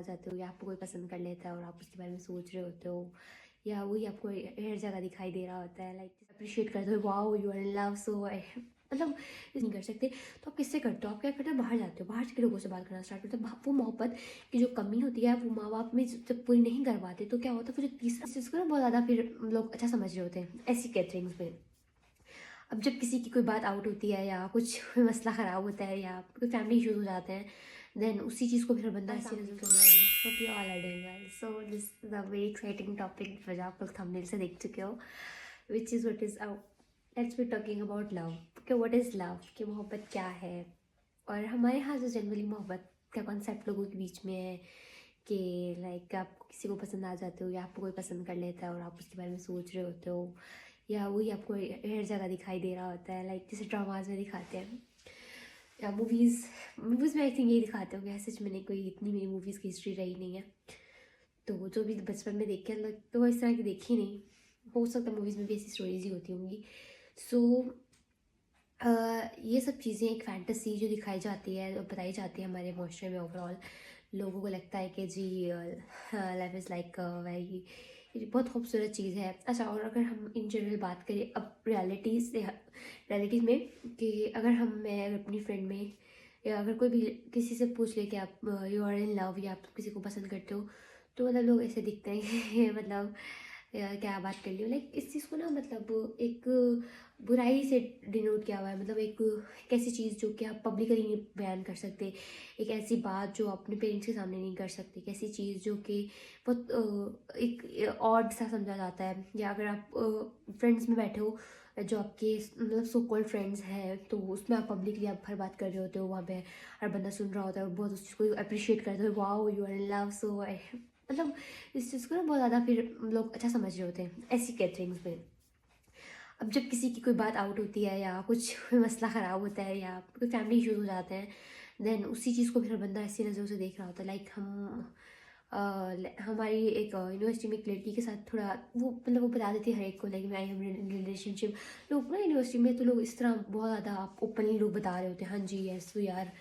जाते हो या आपको कोई पसंद कर लेता है और आप उसके बारे में सोच रहे होते हो या वही आपको हर जगह दिखाई दे रहा होता है, लाइक अप्रिशिएट करते हो, wow you are in love, so मतलब नहीं कर सकते। तो आप किससे करते हो? आप क्या करते हो? बाहर जाते हो, बाहर के लोगों से बात करना स्टार्ट करते हो। वो मोहब्बत की जो कमी होती है वो माँ बाप में जब पूरी नहीं कर पाते तो क्या होता है, फिर जो तीसरा चीज़ को ना बहुत ज़्यादा फिर लोग अच्छा समझ रहे होते हैं ऐसी गैदरिंग्स में। अब जब किसी की कोई बात आउट होती है या कुछ कोई मसला ख़राब होता है या कोई फैमिली इश्यूज हो जाते हैं, देन उसी चीज़ को फिर बंदा ऐसी नज़र से hope you all are doing well. So this is a very exciting topic जो आप लोग थंबनेल से देख चुके हो, which is what is let's be talking about love. कि व्हाट इज़ लव, कि मोहब्बत क्या है। और हमारे यहाँ जो जनरली मोहब्बत का कॉन्सेप्ट लोगों के बीच में है कि लाइक आप किसी को पसंद आ जाते हो या आपको कोई पसंद कर लेता है और आप उसके बारे में सोच रहे होते हो या वही आपको हर जगह दिखाई दे रहा होता है, लाइक जैसे ड्रामाज में दिखाते हैं या मूवीज़ मूवीज़ में आई थिंक यही दिखाते होंगे। सच मैंने कोई इतनी मेरी मूवीज़ की हिस्ट्री रही नहीं है, तो जो भी बचपन में देखे तो इस तरह की देखी नहीं। हो सकता है मूवीज़ में भी ऐसी स्टोरीज ही होती होंगी। सो ये सब चीज़ें एक फैंटेसी जो दिखाई जाती है और बताई जाती है हमारे माशरे में ओवरऑल, लोगों को लगता है कि जी लाइफ इज़ लाइक वेरी, ये बहुत खूबसूरत चीज़ है। अच्छा, और अगर हम इन जनरल बात करें अब रियलिटी में, कि अगर मैं अगर अपनी फ्रेंड में या अगर कोई भी किसी से पूछ ले कि आप यू आर इन लव या आप किसी को पसंद करते हो, तो मतलब लोग ऐसे दिखते हैं कि मतलब क्या बात कर ली हो, लाइक इस चीज़ को ना मतलब एक बुराई से डिनोट किया हुआ है। मतलब एक ऐसी चीज़ जो कि आप पब्लिकली नहीं बयान कर सकते, एक ऐसी बात जो अपने पेरेंट्स के सामने नहीं कर सकते, एक ऐसी चीज़ जो कि बहुत एक ऑड सा समझा जाता है। या अगर आप फ्रेंड्स में बैठे हो, जो आपके मतलब सो कॉल्ड फ्रेंड्स हैं, तो उसमें आप पब्लिकली आप हर बात कर रहे होते हो, वहाँ पे हर बंदा सुन रहा होता है और बहुत उस चीज़ को अप्रिशिएट करते हो, wow you are in love, so मतलब इस चीज़ को ना बहुत ज़्यादा फिर लोग अच्छा समझ रहे होते हैं ऐसी गैदरिंग्स में। अब जब किसी की कोई बात आउट होती है या कुछ कोई मसला ख़राब होता है या कोई फैमिली इश्यूज हो जाते हैं, देन उसी चीज़ को फिर बंदा ऐसी नज़रों से देख रहा होता है। लाइक हमारी एक यूनिवर्सिटी में एक लड़की के साथ थोड़ा वो मतलब वो बता देती है हर एक को, like I am in relationship. लोग ना यूनिवर्सिटी में तो लोग इस तरह बहुत ज़्यादा ओपनली लोग बता रहे होते हैं, हाँ जी यस वी आर।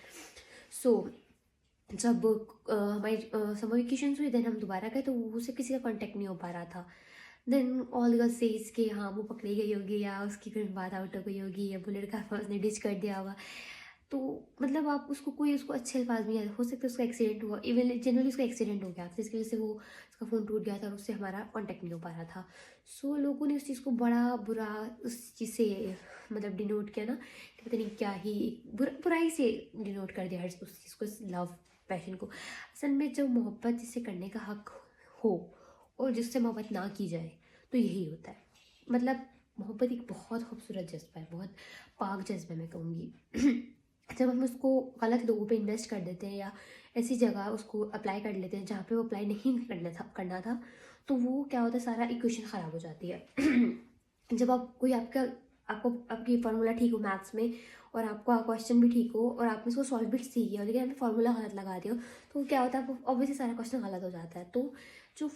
सो जब हमारी समर वेकेशन हुई, देन हम दोबारा गए तो उससे किसी का कांटेक्ट नहीं हो पा रहा था। देन ऑल गर्ल्स सेज कि हाँ वो पकड़ी गई होगी या उसकी कोई बात आउट हो गई होगी या वो लड़का उसने डिच कर दिया होगा। तो मतलब आप उसको कोई उसको अच्छे अल्फाज में, हो सकता है उसका एक्सीडेंट हुआ, इवन जनरली उसका एक्सीडेंट हो गया था जिसकी वजह से वो उसका फ़ोन टूट गया था और उससे हमारा कांटेक्ट नहीं हो पा रहा था। सो लोगों ने उस चीज़ को बड़ा बुरा उस चीज़ से मतलब डिनोट किया ना, कि पता नहीं क्या ही बुराई से डिनोट कर दिया उस चीज़ को, लव पैशन को। असल में जो मोहब्बत जिसे करने का हक हो और जिससे मोहब्बत ना की जाए, तो यही होता है। मतलब मोहब्बत एक बहुत खूबसूरत जज्बा है, बहुत पाक जज्बा मैं कहूँगी। जब हम उसको गलत लोगों पे इन्वेस्ट कर देते हैं या ऐसी जगह उसको अप्लाई कर लेते हैं जहाँ पे वो अप्लाई नहीं करना था, तो वो क्या होता है, सारा इक्वेशन ख़राब हो जाती है। जब आप कोई आपको आपकी फार्मूला ठीक हो मैथ्स में और आपका क्वेश्चन भी ठीक हो और आपने उसको सॉल्व भी सीख गया हो, लेकिन आपने फार्मूला गलत लगा दिया हो, तो क्या होता है, आपको ऑब्वियसली सारा क्वेश्चन गलत हो जाता है। तो जो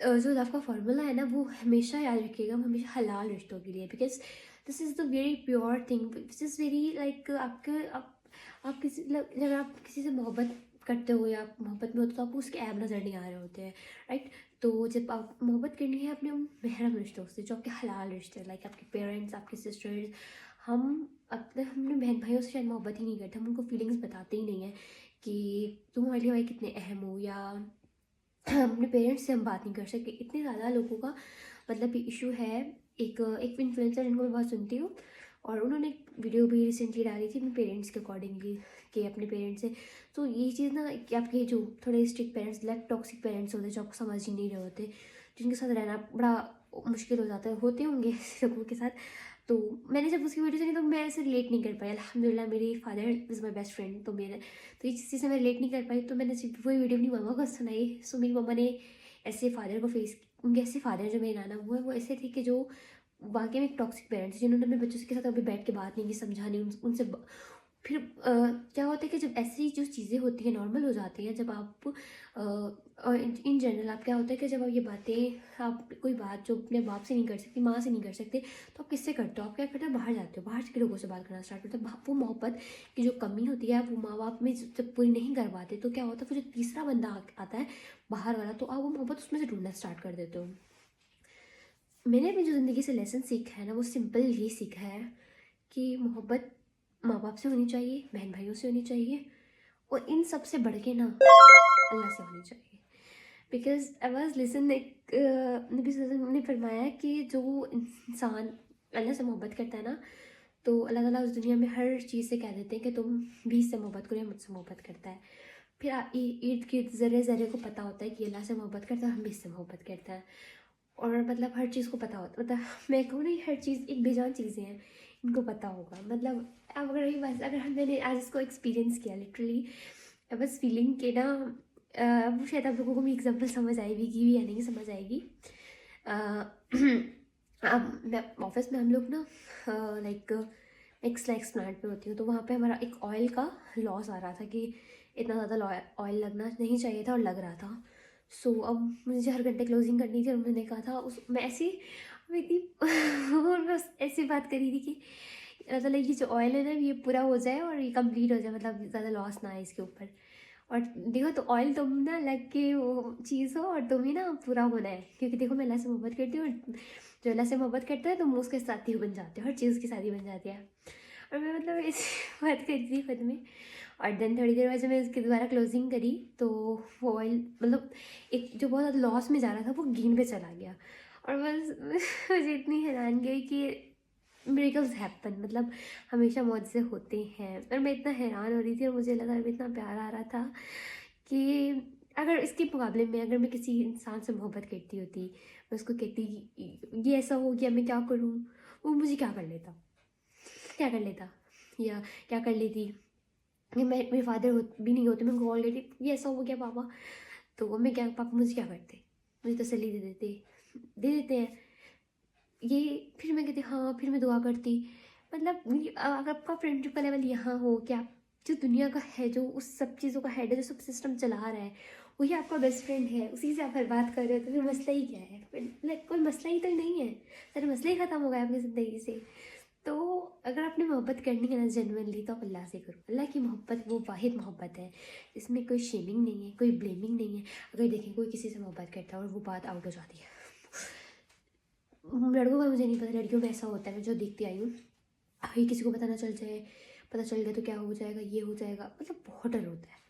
जो आपका फार्मूला है ना, वो हमेशा याद रखिएगा, वो हमेशा हलाल रिश्तों के लिए, because this is the very pure thing, this is very like आप किसी अगर आप किसी से मोहब्बत करते हो या आप मोहब्बत में होते हो, तो आपको उसके ऐब नज़र नहीं आ रहे होते हैं, राइट। तो जब आप मोहब्बत करनी है अपने उन महरम रिश्तों से, जो आपके हलाल रिश्ते हैं, लाइक आपके पेरेंट्स, आपके सिस्टर्स, हम अपने बहन भाइयों से शायद मोहब्बत ही नहीं करते, हम उनको फीलिंग्स बताते ही नहीं हैं कि तुम हमारे लिए भाई कितने अहम हो, या अपने पेरेंट्स से हम बात नहीं कर सकते। इतने ज़्यादा लोगों का मतलब इशू है। एक इन्फ्लुएंसर जिनको मैं बहुत सुनती हूँ, और उन्होंने एक वीडियो भी रिसेंटली डाली थी अपने पेरेंट्स के अकॉर्डिंगली, कि अपने पेरेंट्स से। तो ये चीज़ ना कि आपके जो थोड़े strict parents, like toxic parents होते हैं जो आपको समझ ही नहीं रहे होते, जिनके साथ रहना बड़ा मुश्किल हो जाता है, होते होंगे ऐसे लोगों के साथ। तो मैंने जब उसकी वीडियो सुनी तो मैं ऐसे रिलेट नहीं कर पाई। अल्हम्दुलिल्लाह मेरी father is my best friend, तो मेरे तो इस चीज़ से मैं रिलेट नहीं कर पाई, तो मैंने सिर्फ वही वीडियो अपनी मम्मा को सुनाई। सो मेरी मम्मा ने ऐसे फादर को फेस, उनके ऐसे फादर जो मेरे नाना वो ऐसे थे कि जो वाकई में एक टॉक्सिक पेरेंट्स, जिन्होंने अपने बच्चों के साथ कभी बैठ के बात नहीं की, समझा नहीं, उनसे फिर क्या होता है कि जब ऐसी जो चीज़ें होती हैं नॉर्मल हो जाती हैं, जब आप इन जनरल आप क्या होता है कि जब आप ये बातें, आप कोई बात जो अपने बाप से नहीं कर सकते, माँ से नहीं कर सकते, तो आप किससे करते हो? आप क्या करते हो? बाहर जाते हो, बाहर के लोगों से बात करना स्टार्ट करते हो। वो मोहब्बत की जो कमी होती है वो माँ बाप में जब पूरी नहीं कर पाते, तो क्या होता है, वो जो तीसरा बंदा आता है बाहर वाला, तो आप वो मोहब्बत उसमें से ढूंढना स्टार्ट कर देते हो। मैंने अपनी जो ज़िंदगी से लेसन सीखा है ना, वो सिंपल ये सीखा है कि मोहब्बत माँ बाप से होनी चाहिए, बहन भाइयों से होनी चाहिए, और इन सब से बढ़ के ना अल्लाह से होनी चाहिए। बिकॉज आई वॉज लिसन, एक नबी सल्लल्लाहु अलैहि वसल्लम ने फरमाया कि जो इंसान अल्लाह से मोहब्बत करता है ना, तो अल्लाह ताला उस दुनिया में हर चीज़ से कह देते हैं कि तुम भी इससे मोहब्बत करो या मुझसे मोहब्बत करता है। फिर इर्द गिर्द ज़रे ज़रे को पता होता है कि अल्लाह से मोहब्बत करता है, हम भी इससे मोहब्बत करता है। और मतलब हर चीज़ को पता होता, मतलब मैं कहूँ नहीं, हर चीज़ एक बेजान चीज़ें हैं, इनको पता होगा। मतलब अब अगर ये बात, अगर मैंने आज इसको एक्सपीरियंस किया लिटरली, आई वाज फीलिंग कि ना वो शायद आप लोगों को भी एग्जांपल समझ आएगी कि या नहीं समझ आएगी। अब मैं ऑफिस में, हम लोग ना लाइक एक्स प्लांट में होती हूँ, तो वहाँ पे हमारा एक ऑयल का लॉस आ रहा था कि इतना ज़्यादा ऑयल लगना नहीं चाहिए था और लग रहा था। सो अब मुझे हर घंटे क्लोजिंग करनी थी, और उन्होंने कहा था उस मैं ऐसी मैं इतनी और मैं ऐसी बात करी थी कि मतलब ये जो ऑयल है ना, ये पूरा हो जाए और ये कंप्लीट हो जाए, मतलब ज़्यादा लॉस ना आए इसके ऊपर। और देखो, तो ऑयल तुम ना लग के वो चीज़ हो, और तुम ही ना पूरा होना है, क्योंकि देखो मैं अल्लाह से मोहब्बत करती हूँ, और जो अल्लाह से मोहब्बत करता है तो तुम उसके साथी बन जाते हो, हर चीज़ की साथी बन जाती है। और मैं मतलब ऐसी बात करी थी खुद में। और देन थोड़ी देर बाद जब मैं उसकी दोबारा क्लोजिंग करी, तो वो ऑयल मतलब एक जो बहुत ज़्यादा लॉस में जा रहा था वो गेन पे चला गया। और बस मुझे इतनी हैरान गई कि मिरेकल्स हैपन, मतलब हमेशा मुझसे होते हैं। और मैं इतना हैरान हो रही थी, और मुझे लगा इतना प्यार आ रहा था कि अगर इसके मुकाबले में अगर मैं किसी इंसान से मोहब्बत करती होती, मैं उसको कहती ये ऐसा हो गया, मैं क्या करूँ, वो मुझे क्या कर लेता, या क्या कर लेती कि मैं, मेरे फादर भी नहीं होते, मैं कॉल करती ये ऐसा हो गया पापा, तो मैं क्या, पापा मुझे क्या करते, मुझे तसल्ली दे देते हैं ये। फिर मैं कहती हाँ, फिर मैं दुआ करती। मतलब अगर आपका फ्रेंडशिप का लेवल यहाँ हो कि आप जो दुनिया का है, जो उस सब चीज़ों का हेड है, जो सब सिस्टम चला रहा है, वही आपका बेस्ट फ्रेंड है, उसी से आप हर बात कर रहे हो, तो फिर मसला ही क्या है? फिर लाइक कोई मसला ही तो नहीं है, सारे मसले ही ख़त्म हो गए आपकी ज़िंदगी से। तो अगर आपने मोहब्बत करनी है ना जेनुइनली, तो आप अल्लाह से करो। अल्लाह की मोहब्बत वो वाहिद मोहब्बत है, इसमें कोई शेमिंग नहीं है, कोई ब्लेमिंग नहीं है। अगर देखें कोई किसी से मोहब्बत करता है और वो बात आउट हो जाती है, लड़कों का मुझे नहीं पता, लड़कियों में ऐसा होता है, मैं जो देखती आई हूँ, ये किसी को पता ना चल जाए, पता चल गया तो क्या हो जाएगा, ये हो जाएगा, मतलब बहुत डर होता है।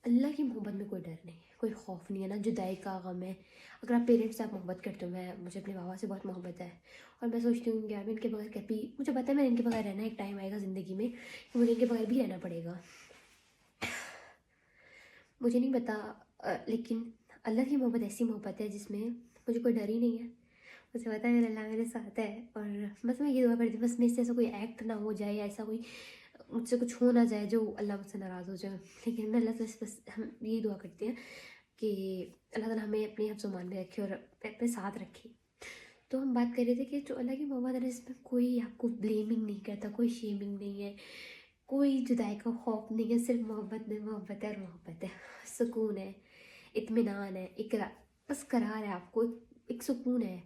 अल्लाह की मोहब्बत में कोई डर नहीं है, कोई खौफ नहीं है, ना जुदाई का गम है। अगर आप पेरेंट्स से आप मोहब्बत करते हो, मुझे अपने बाबा से बहुत मोहब्बत है, और मैं सोचती हूँ कि यार मैं इनके बगैर कभी, मुझे पता है मैं इनके बगैर रहना, एक टाइम आएगा ज़िंदगी में कि मुझे इनके बगैर भी रहना पड़ेगा, मुझे नहीं पता। लेकिन अल्लाह की मोहब्बत ऐसी मोहब्बत है जिसमें मुझे कोई डर ही नहीं है। मुझे पता है मेरा अल्लाह मेरे साथ है, और बस मैं ये दुआ करती हूँ, बस मेरे से ऐसा कोई एक्ट ना हो जाए, या ऐसा कोई मुझसे कुछ हो ना जाए जो अल्लाह मुझसे नाराज़ हो जाए। लेकिन मैं अल्लाह से बस हम यही दुआ करते हैं कि अल्लाह ताला हमें अपने हिफ्ज़ ईमान में रखे और अपने साथ रखे। तो हम बात कर रहे थे कि जो अल्लाह की मोहब्बत है, इसमें कोई आपको ब्लेमिंग नहीं करता, कोई शेमिंग नहीं है, कोई जुदाई का खौफ नहीं है, सिर्फ मोहब्बत में मोहब्बत है, और मोहब्बत है, सुकून है, इत्मीनान है, इकरा बस करार है आपको, एक सुकून है।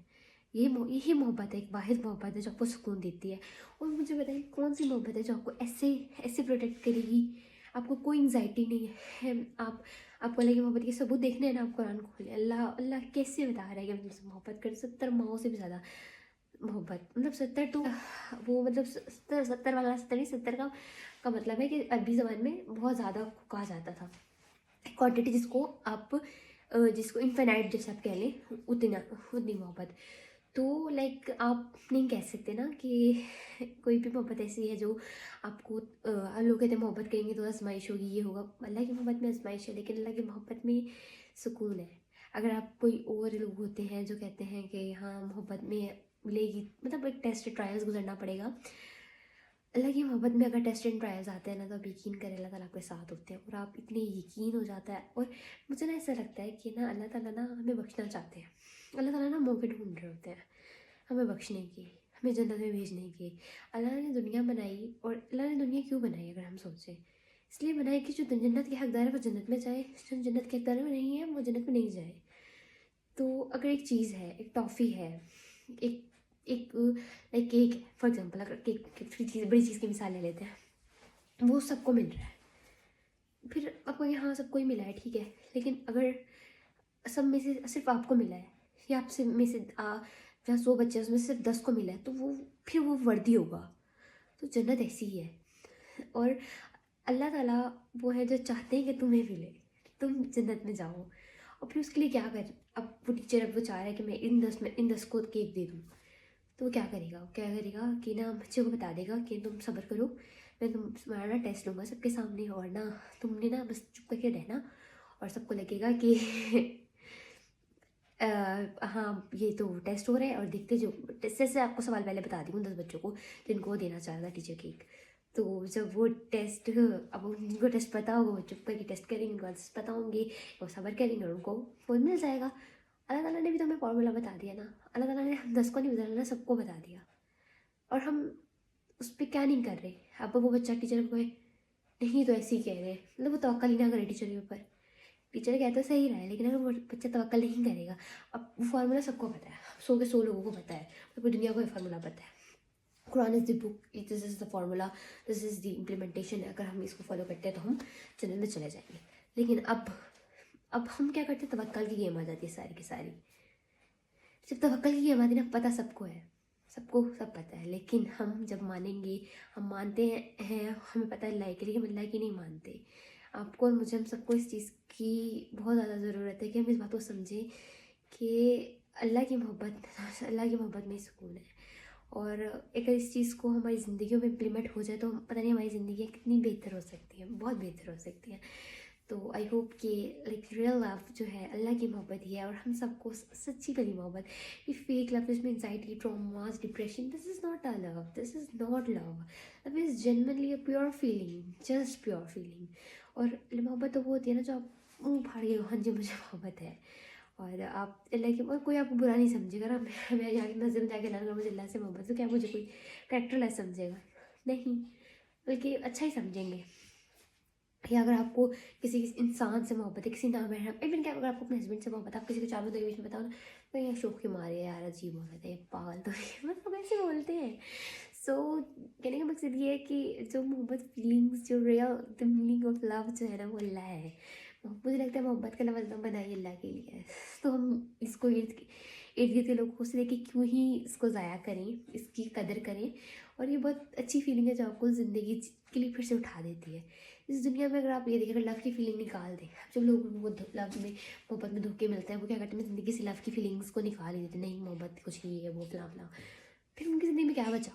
यही मोहब्बत है, एक वाहिद मोहब्बत है जो आपको सुकून देती है। और मुझे बताइए कौन सी मोहब्बत है जो आपको ऐसे ऐसे प्रोटेक्ट करेगी, आपको कोई एंग्जाइटी नहीं है। आपको अल्लाह की मोहब्बत के सबूत देखने हैं ना, आप कुरान खोलें, अल्लाह अल्लाह कैसे बता रहा है कि मुझसे मोहब्बत कर, 70 माओं से भी ज़्यादा मोहब्बत, मतलब 70 तो वो मतलब 70 वाला 70 नहीं, 70 का मतलब है कि अरबी ज़बान में बहुत ज़्यादा कहा जाता था क्वांटिटी, जिसको आप जिसको इन्फिनाइट जैसे आप कह लें, उतनी मोहब्बत। तो लाइक आप नहीं कह सकते ना कि कोई भी मोहब्बत ऐसी है जो आपको लोग कहते हैं मोहब्बत करेंगे तो आजमाइश होगी, ये होगा। अल्लाह की मोहब्बत में आजमाइश है, लेकिन अल्लाह की मोहब्बत में सुकून है। अगर आप कोई और लोग होते हैं जो कहते हैं कि हाँ मोहब्बत में मिलेगी, मतलब एक टेस्ट ट्रायल्स गुजरना पड़ेगा। अल्लाह की मोहब्बत में अगर टेस्ट एंड ट्रायल्स आते हैं ना, तो आप यकीन करें अल्लाह ताला आपके साथ होते हैं, और आप इतने यकीन हो जाता है। और मुझे ना ऐसा लगता है कि ना अल्लाह ताला ना हमें बख्शना चाहते हैं, अल्लाह ताला ना मौके ढूंढ रहे होते हैं हमें बख्शने की, हमें जन्नत में भेजने के। अल्लाह ने दुनिया बनाई, और अल्लाह ने दुनिया क्यों बनाई अगर हम सोचें, इसलिए बनाई कि जो जन्नत के हकदार है वो जन्नत में जाए, जो जन्नत के हकदार में नहीं है वो जन्नत में नहीं जाए। तो अगर एक चीज़ है, एक टॉफ़ी है, एक एक लाइक केक है फॉर एग्जांपल, अगर केक बड़ी चीज़ की मिसाल ले लेते हैं, वो सबको मिल रहा है, फिर आपको यहाँ सबको ही मिला है, ठीक है, लेकिन अगर सब में से सिर्फ आपको मिला है, या आपसे में से जहाँ 100 बच्चे हैं उसमें से सिर्फ 10 को मिला है, तो वो फिर वो वर्दी होगा। तो जन्नत ऐसी ही है। और अल्लाह ताला वो है जो चाहते हैं कि तुम्हें मिले, तुम जन्नत में जाओ। और फिर उसके लिए क्या कर, अब वो टीचर अब वो चाह रहा है कि मैं इन 10 को केक दे दूँ, तो वो क्या करेगा, कि ना बच्चे को बता देगा कि तुम सब्र करो, मैं तुम्हारा ना टेस्ट लूँगा सबके सामने, और ना तुमने ना बस चुप करके रहना, और सबको लगेगा कि हाँ ये तो टेस्ट हो रहा है, और देखते जो टेस्ट से आपको सवाल पहले बता दी उन 10 बच्चों को जिनको वो देना चाह रहा था टीचर केक। तो जब वो टेस्ट, अब जिनको टेस्ट पता होगा वो चुप करके टेस्ट करेंगे, उनको आंसर्स पता होंगे, वो सब्र करेंगे और उनको वो मिल जाएगा। अल्लाह ताला ने भी तो हमें फॉर्मूला बता दिया ना, अल्लाह ताला ने 10 को नहीं बता ना, सबको बता दिया, और हम उस पर क्या नहीं कर रहे। अब वो बच्चा टीचर को नहीं तो ऐसे ही कह रहे, मतलब वो तवक्कल ही ना करे टीचर के ऊपर। टीचर कहते सही रहा है, लेकिन अगर वो बच्चा तवक्कल नहीं करेगा, अब वो फार्मूला सबको पता है, 100 के 100 लोगों को पता है, पूरी दुनिया को ये फार्मूला पता है। Quran is the book, this is the formula, this is the implementation है, अगर हम इसको फॉलो करते हैं तो हम जन्नत में चले जाएंगे। लेकिन अब हम क्या करते हैं, तवक्कल की गेम आ जाती है सारी की सारी। जब तवक्कल की गेम आती है ना, पता सबको है, सबको सब पता है, लेकिन हम जब मानेंगे, हम मानते हैं हमें पता है अल्लाह के लिए, हम अल्लाह की नहीं मानते। आपको और मुझे, हम सबको इस चीज़ की बहुत ज़्यादा ज़रूरत है कि हम इस बात को समझें कि अल्लाह की मोहब्बत में ही सुकून है। और अगर इस चीज़ को हमारी ज़िंदगियों में इम्प्लीमेंट हो जाए तो पता नहीं हमारी ज़िंदगी कितनी बेहतर हो सकती है, बहुत बेहतर हो सकती है। तो आई होप कि लाइक रियल लव जो है अल्लाह की मोहब्बत ही है, और हम सबको सच्ची वाली मोहब्बत। ये फेक लव जिसमें anxiety, traumas, depression, this is not a love, this is not love. Love is genuinely a pure feeling, just pure feeling. और मोहब्बत तो वो होती है ना जो आप मुँह फाड़ के, हाँ जी मुझे मोहब्बत है, और आप अल्लाह की, और कोई आपको बुरा नहीं समझेगा ना, मैं जाके मस्जिद में जाके लगा मुझे अल्लाह से मोहब्बत, तो क्या मुझे कोई कैरेक्टरलेस समझेगा? नहीं, बल्कि अच्छा ही समझेंगे। या अगर आपको किसी इंसान से मोहब्बत है, किसी नाम है, इवन क्या अगर आपको अपने हस्बैंड से मोहब्बत है, आप किसी को चारों दरवेश में बताओ ना, तो ये शौक के मारे यार अजीब हो रहे थे, पागल तो नहीं, मतलब ऐसे बोलते हैं। सो कहने का मकसद ये है कि जो मोहब्बत फीलिंग्स, जो real the meaning of love जो है ना, वो अल्लाह है। मुझे लगता है मोहब्बत का लफ्ज़ बनाई अल्लाह के लिए है। तो हम इसको इर्द गिर्द के लोगों से लेके क्यों ही इसको ज़ाया करें, इसकी कदर करें। और ये बहुत अच्छी फीलिंग है जो आपको ज़िंदगी के लिए फिर से उठा देती है। इस दुनिया में अगर आप ये देखें, अगर लव की फीलिंग निकाल दें, जब लोगों को लव में, मोहब्बत में धोखे मिलते हैं, वो क्या करते हैं, ज़िंदगी से लव की फीलिंग्स को निकाल ही देते, नहीं मोहब्बत कुछ नहीं है, वो फला फला, फिर उनकी ज़िंदगी में क्या बचा?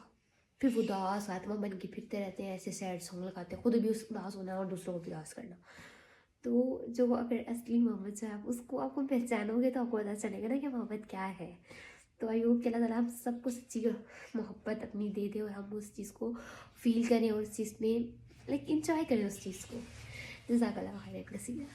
फिर वो उदास आत्मा बन के फिरते रहते हैं, ऐसे सैड सॉन्ग लगाते हैं, खुद भी उस उदास होना और दूसरों को भी उदास करना। तो जो अगर असली मोहब्बत जो है, आप उसको आपको पहचानोगे तो आपको पता चलेगा ना कि मोहब्बत क्या है। तो आई होप कि अल्लाह ताला हम सबको सच्ची मोहब्बत अपनी दे दे, और हम उस चीज़ को फील करें और उस चीज़ में लाइक इंजॉय करें उस चीज़ को। जज़ाकल्लाह खैर।